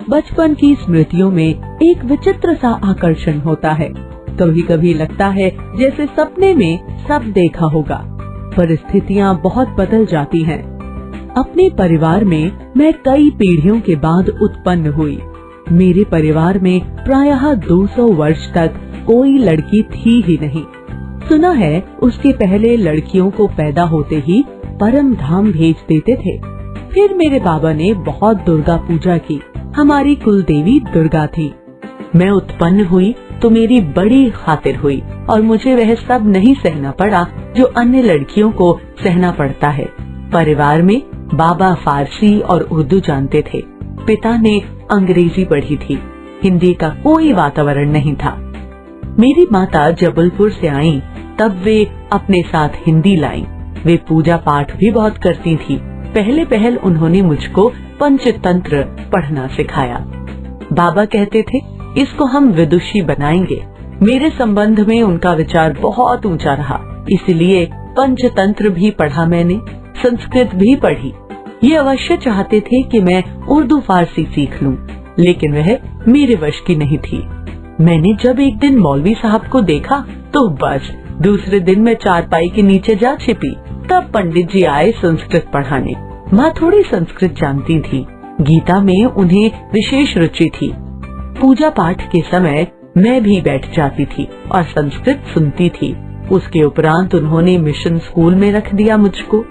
बचपन की स्मृतियों में एक विचित्र सा आकर्षण होता है। कभी कभी लगता है जैसे सपने में सब देखा होगा। परिस्थितियाँ बहुत बदल जाती हैं। अपने परिवार में मैं कई पीढ़ियों के बाद उत्पन्न हुई। मेरे परिवार में प्रायः 200 वर्ष तक कोई लड़की थी ही नहीं। सुना है उसके पहले लड़कियों को पैदा होते ही परम धाम भेज देते थे। फिर मेरे बाबा ने बहुत दुर्गा पूजा की। हमारी कुल देवी दुर्गा थी। मैं उत्पन्न हुई तो मेरी बड़ी खातिर हुई और मुझे वह सब नहीं सहना पड़ा जो अन्य लड़कियों को सहना पड़ता है। परिवार में बाबा फारसी और उर्दू जानते थे। पिता ने अंग्रेजी पढ़ी थी। हिंदी का कोई वातावरण नहीं था। मेरी माता जबलपुर से आईं, तब वे अपने साथ हिंदी लाईं। वे पूजा पाठ भी बहुत करती थी। पहले उन्होंने मुझको पंचतंत्र पढ़ना सिखाया। बाबा कहते थे इसको हम विदुषी बनाएंगे। मेरे संबंध में उनका विचार बहुत ऊंचा रहा, इसलिए पंचतंत्र भी पढ़ा मैंने, संस्कृत भी पढ़ी। ये अवश्य चाहते थे कि मैं उर्दू फारसी सीख लूं, लेकिन वह मेरे वश की नहीं थी। मैंने जब एक दिन मौलवी साहब को देखा तो बस दूसरे दिन मैं चारपाई के नीचे जा छिपी। तब पंडित जी आए संस्कृत पढ़ाने। माँ थोड़ी संस्कृत जानती थी। गीता में उन्हें विशेष रुचि थी। पूजा पाठ के समय मैं भी बैठ जाती थी और संस्कृत सुनती थी। उसके उपरांत उन्होंने मिशन स्कूल में रख दिया मुझको।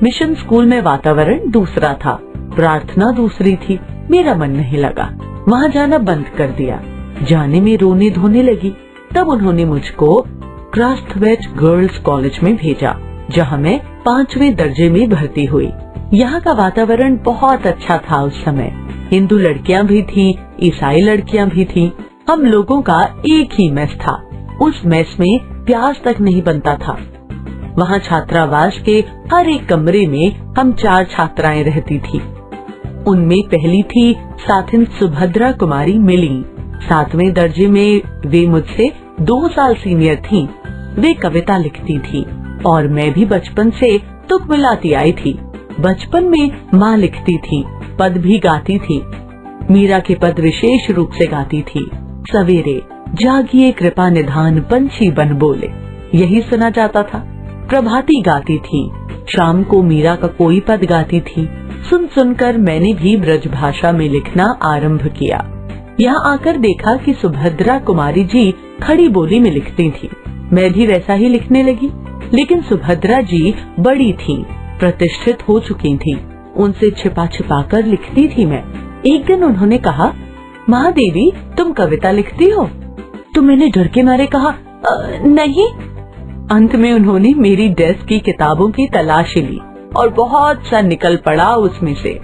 मिशन स्कूल में वातावरण दूसरा था, प्रार्थना दूसरी थी। मेरा मन नहीं लगा, वहाँ जाना बंद कर दिया। जाने में रोने धोने लगी। तब उन्होंने मुझको क्रास्थवेट गर्ल्स कॉलेज में भेजा, जहाँ मैं 5वें दर्जे में भर्ती हुई। यहाँ का वातावरण बहुत अच्छा था। उस समय हिंदू लड़कियाँ भी थीं, ईसाई लड़कियाँ भी थीं। हम लोगों का एक ही मेस था। उस मेस में प्याज तक नहीं बनता था। वहाँ छात्रावास के हर एक कमरे में हम 4 छात्राएं रहती थी। उनमें पहली थी साथिन सुभद्रा कुमारी मिली। 7वें दर्जे में वे मुझसे 2 साल सीनियर थीं। वे कविता लिखती थी और मैं भी बचपन से तुक मिलाती आई थी। बचपन में माँ लिखती थी, पद भी गाती थी। मीरा के पद विशेष रूप से गाती थी। सवेरे जागिए कृपा निधान पंछी बन बोले, यही सुना जाता था। प्रभाती गाती थी। शाम को मीरा का कोई पद गाती थी। सुन सुनकर मैंने भी ब्रज भाषा में लिखना आरंभ किया। यहाँ आकर देखा कि सुभद्रा कुमारी जी खड़ी बोली में लिखती थी। मैं भी वैसा ही लिखने लगी, लेकिन सुभद्रा जी बड़ी थी, प्रतिष्ठित हो चुकी थी। उनसे छिपा छिपा कर लिखती थी मैं। एक दिन उन्होंने कहा, महादेवी तुम कविता लिखती हो? तो मैंने डर के मारे कहा नहीं। अंत में उन्होंने मेरी डेस्क की किताबों की तलाशी ली और बहुत सा निकल पड़ा उसमें से।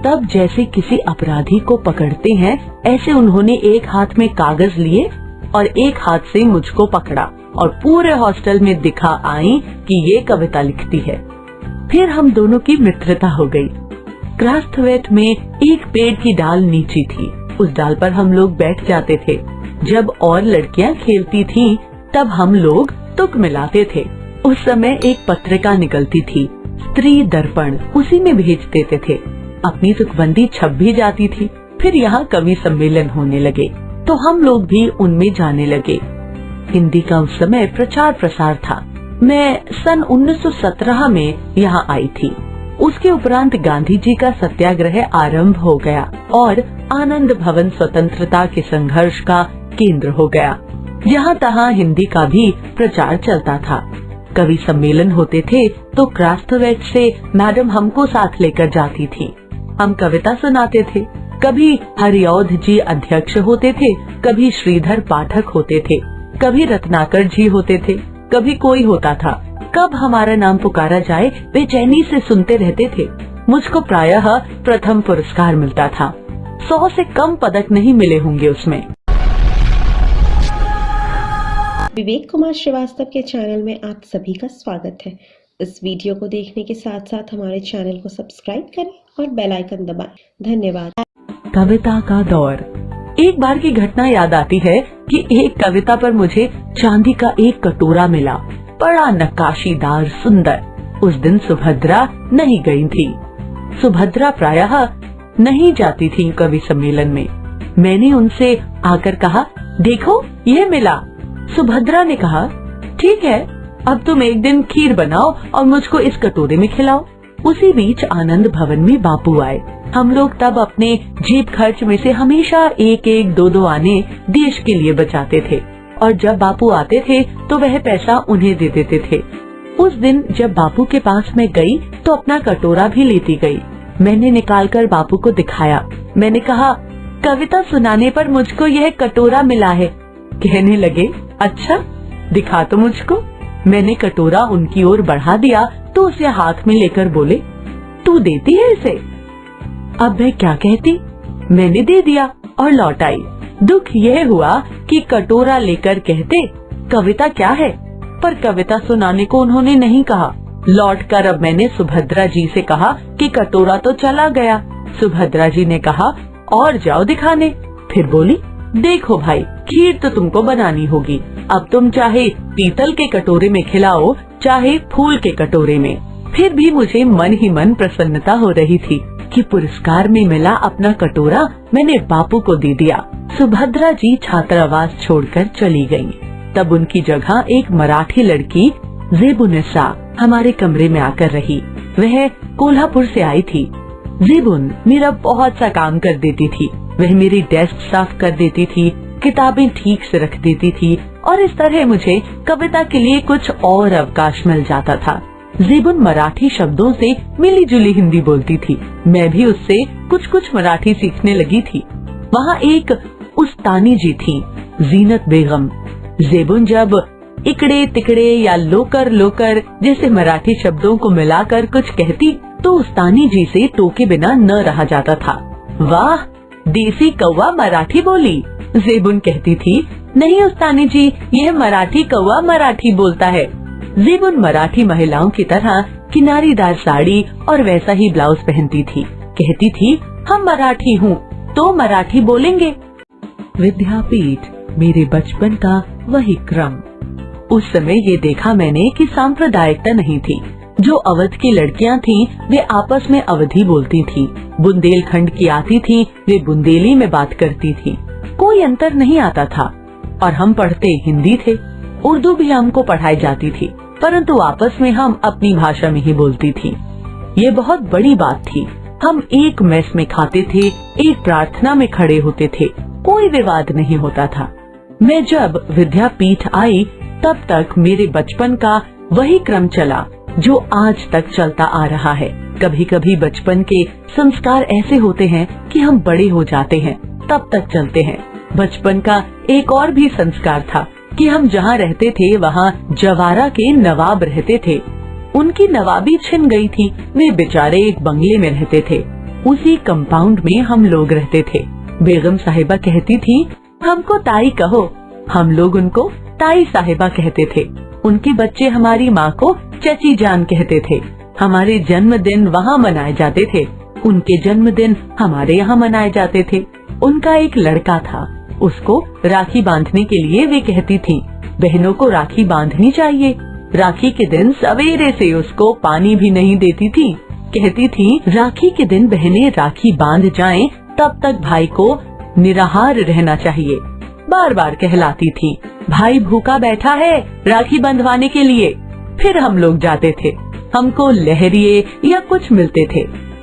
तब जैसे किसी अपराधी को पकड़ते हैं, ऐसे उन्होंने एक हाथ में कागज लिए और एक हाथ से मुझको पकड़ा और पूरे हॉस्टल में दिखा आई कि ये कविता लिखती है। फिर हम दोनों की मित्रता हो गई। क्रास्थवेट में एक पेड़ की डाल नीची थी। उस डाल पर हम लोग बैठ जाते थे। जब और लड़कियां खेलती थीं, तब हम लोग तुक मिलाते थे। उस समय एक पत्रिका निकलती थी, स्त्री दर्पण, उसी में भेज देते थे। अपनी तुकबंदी छप भी जाती थी। फिर यहाँ कवि सम्मेलन होने लगे तो हम लोग भी उनमें जाने लगे। हिंदी का उस समय प्रचार प्रसार था। मैं सन 1917 में यहाँ आई थी। उसके उपरांत गांधी जी का सत्याग्रह आरंभ हो गया और आनंद भवन स्वतंत्रता के संघर्ष का केंद्र हो गया। जहाँ तहाँ हिंदी का भी प्रचार चलता था। कवि सम्मेलन होते थे तो क्रास्थवेट से मैडम हमको साथ लेकर जाती थी। हम कविता सुनाते थे। कभी हरिऔध जी अध्यक्ष होते थे, कभी श्रीधर पाठक होते थे, कभी रत्नाकर जी होते थे, कभी कोई होता था। कब हमारा नाम पुकारा जाए बेचैनी से सुनते रहते थे। मुझको प्रायः प्रथम पुरस्कार मिलता था। 100 से कम पदक नहीं मिले होंगे उसमें। विवेक कुमार श्रीवास्तव के चैनल में आप सभी का स्वागत है। इस वीडियो को देखने के साथ साथ हमारे चैनल को सब्सक्राइब करें और बेल आइकन दबाएं। धन्यवाद। कविता का दौर। एक बार की घटना याद आती है कि एक कविता पर मुझे चांदी का एक कटोरा मिला, बड़ा नक्काशीदार सुंदर। उस दिन सुभद्रा नहीं गई थी। सुभद्रा प्रायः नहीं जाती थी कवि सम्मेलन में। मैंने उनसे आकर कहा, देखो यह मिला। सुभद्रा ने कहा, ठीक है, अब तुम एक दिन खीर बनाओ और मुझको इस कटोरे में खिलाओ। उसी बीच आनंद भवन में बापू आए। हम लोग तब अपने जेब खर्च में से हमेशा एक एक दो दो आने देश के लिए बचाते थे और जब बापू आते थे तो वह पैसा उन्हें दे देते थे। उस दिन जब बापू के पास मैं गई तो अपना कटोरा भी लेती गई। मैंने निकालकर बापू को दिखाया। मैंने कहा, कविता सुनाने पर मुझको यह कटोरा मिला है। कहने लगे, अच्छा दिखा तो मुझको। मैंने कटोरा उनकी ओर बढ़ा दिया तो उसे हाथ में लेकर बोले, तू देती है इसे? अब मैं क्या कहती, मैंने दे दिया और लौट आई। दुख यह हुआ कि कटोरा लेकर कहते कविता क्या है, पर कविता सुनाने को उन्होंने नहीं कहा। लौटकर अब मैंने सुभद्रा जी से कहा कि कटोरा तो चला गया। सुभद्रा जी ने कहा, और जाओ दिखाने। फिर बोली, देखो भाई, खीर तो तुमको बनानी होगी। अब तुम चाहे पीतल के कटोरे में खिलाओ चाहे फूल के कटोरे में। फिर भी मुझे मन ही मन प्रसन्नता हो रही थी कि पुरस्कार में मिला अपना कटोरा मैंने बापू को दे दिया। सुभद्रा जी छात्रावास छोड़कर चली गयी। तब उनकी जगह एक मराठी लड़की ज़ेबुनिसा हमारे कमरे में आकर रही। वह कोल्हापुर से आई थी। ज़ेबुन मेरा बहुत सा काम कर देती थी। वह मेरी डेस्क साफ कर देती थी, किताबें ठीक से रख देती थी और इस तरह मुझे कविता के लिए कुछ और अवकाश मिल जाता था। ज़ेबुन मराठी शब्दों से मिली जुली हिंदी बोलती थी। मैं भी उससे कुछ कुछ मराठी सीखने लगी थी। वहाँ एक उस्तानी जी थी, जीनत बेगम। ज़ेबुन जब इकड़े तिकड़े या लोकर लोकर जैसे मराठी शब्दों को मिलाकर कुछ कहती तो उस्तानी जी से टोके बिना न रहा जाता था। वाह, देसी कौवा मराठी बोली, ज़ेबुन कहती थी। नहीं उस्तानी जी, यह मराठी कौवा मराठी बोलता है। ज़ेबुन मराठी महिलाओं की तरह किनारीदार साड़ी और वैसा ही ब्लाउज पहनती थी। कहती थी, हम मराठी हूँ तो मराठी बोलेंगे। विद्यापीठ मेरे बचपन का वही क्रम। उस समय ये देखा मैंने कि सांप्रदायिकता नहीं थी। जो अवध की लड़कियां थीं, वे आपस में अवधी बोलती थीं। बुंदेलखंड की आती थीं, वे बुंदेली में बात करती थीं। कोई अंतर नहीं आता था और हम पढ़ते हिंदी थे। उर्दू भी हमको पढ़ाई जाती थी, परंतु आपस में हम अपनी भाषा में ही बोलती थी। ये बहुत बड़ी बात थी। हम एक मेस में खाते थे, एक प्रार्थना में खड़े होते थे, कोई विवाद नहीं होता था। मैं जब विद्यापीठ आई तब तक मेरे बचपन का वही क्रम चला जो आज तक चलता आ रहा है। कभी कभी बचपन के संस्कार ऐसे होते हैं कि हम बड़े हो जाते हैं तब तक चलते हैं। बचपन का एक और भी संस्कार था कि हम जहाँ रहते थे वहाँ जवारा के नवाब रहते थे। उनकी नवाबी छिन गई थी। वे बेचारे एक बंगले में रहते थे। उसी कंपाउंड में हम लोग रहते थे। बेगम साहिबा कहती थी, हमको ताई कहो। हम लोग उनको ताई साहिबा कहते थे। उनके बच्चे हमारी माँ को चची जान कहते थे। हमारे जन्मदिन वहाँ मनाए जाते थे, उनके जन्मदिन हमारे यहाँ मनाए जाते थे। उनका एक लड़का था, उसको राखी बांधने के लिए वे कहती थी, बहनों को राखी बांधनी चाहिए। राखी के दिन सवेरे से उसको पानी भी नहीं देती थी। कहती थी, राखी के दिन बहनें राखी बांध जाएं, तब तक भाई को निराहार रहना चाहिए। बार बार कहलाती थी, भाई भूखा बैठा है राखी बंधवाने के लिए। फिर हम लोग जाते थे, हमको लहरिये या कुछ मिलते थे।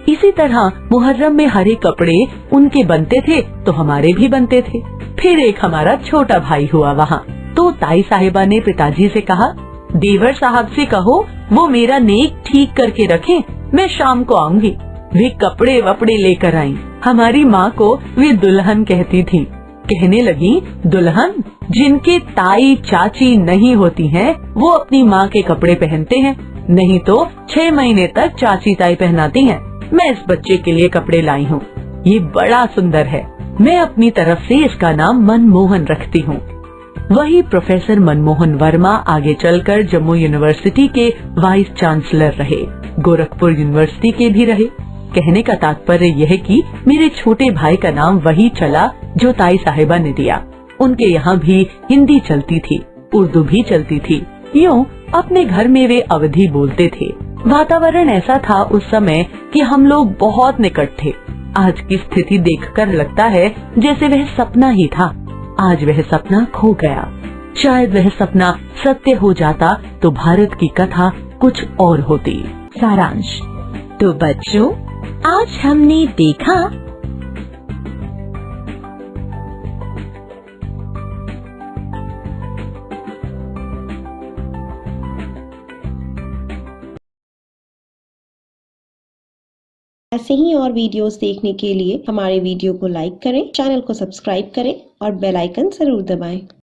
इसी तरह मुहर्रम में हरे कपड़े उनके बनते थे तो हमारे भी बनते थे। फिर एक हमारा छोटा भाई हुआ वहाँ, तो ताई साहिबा ने पिताजी से कहा, देवर साहब से कहो वो मेरा नेक ठीक करके रखें, मैं शाम को आऊंगी। वे कपड़े वपड़े लेकर आई। हमारी माँ को वे दुल्हन कहती थी। कहने लगी, दुल्हन? जिनके ताई चाची नहीं होती हैं, वो अपनी माँ के कपड़े पहनते हैं, नहीं तो 6 महीने तक चाची ताई पहनाती हैं। मैं इस बच्चे के लिए कपड़े लाई हूँ, ये बड़ा सुंदर है। मैं अपनी तरफ से इसका नाम मनमोहन रखती हूँ। वही प्रोफेसर मनमोहन वर्मा आगे चलकर जम्मू यूनिवर्सिटी के वाइस चांसलर रहे, गोरखपुर यूनिवर्सिटी के भी रहे। कहने का तात्पर्य यह कि मेरे छोटे भाई का नाम वही चला जो ताई साहिबा ने दिया। उनके यहाँ भी हिंदी चलती थी, उर्दू भी चलती थी। यूँ अपने घर में वे अवधी बोलते थे। वातावरण ऐसा था उस समय कि हम लोग बहुत निकट थे, आज की स्थिति देखकर लगता है जैसे वह सपना ही था। आज वह सपना खो गया। शायद वह सपना सत्य हो जाता तो भारत की कथा कुछ और होती। सारांश। तो बच्चों, आज हमने देखा ऐसे ही और वीडियोस देखने के लिए हमारे वीडियो को लाइक करें, चैनल को सब्सक्राइब करें और बेल आइकन जरूर दबाएं।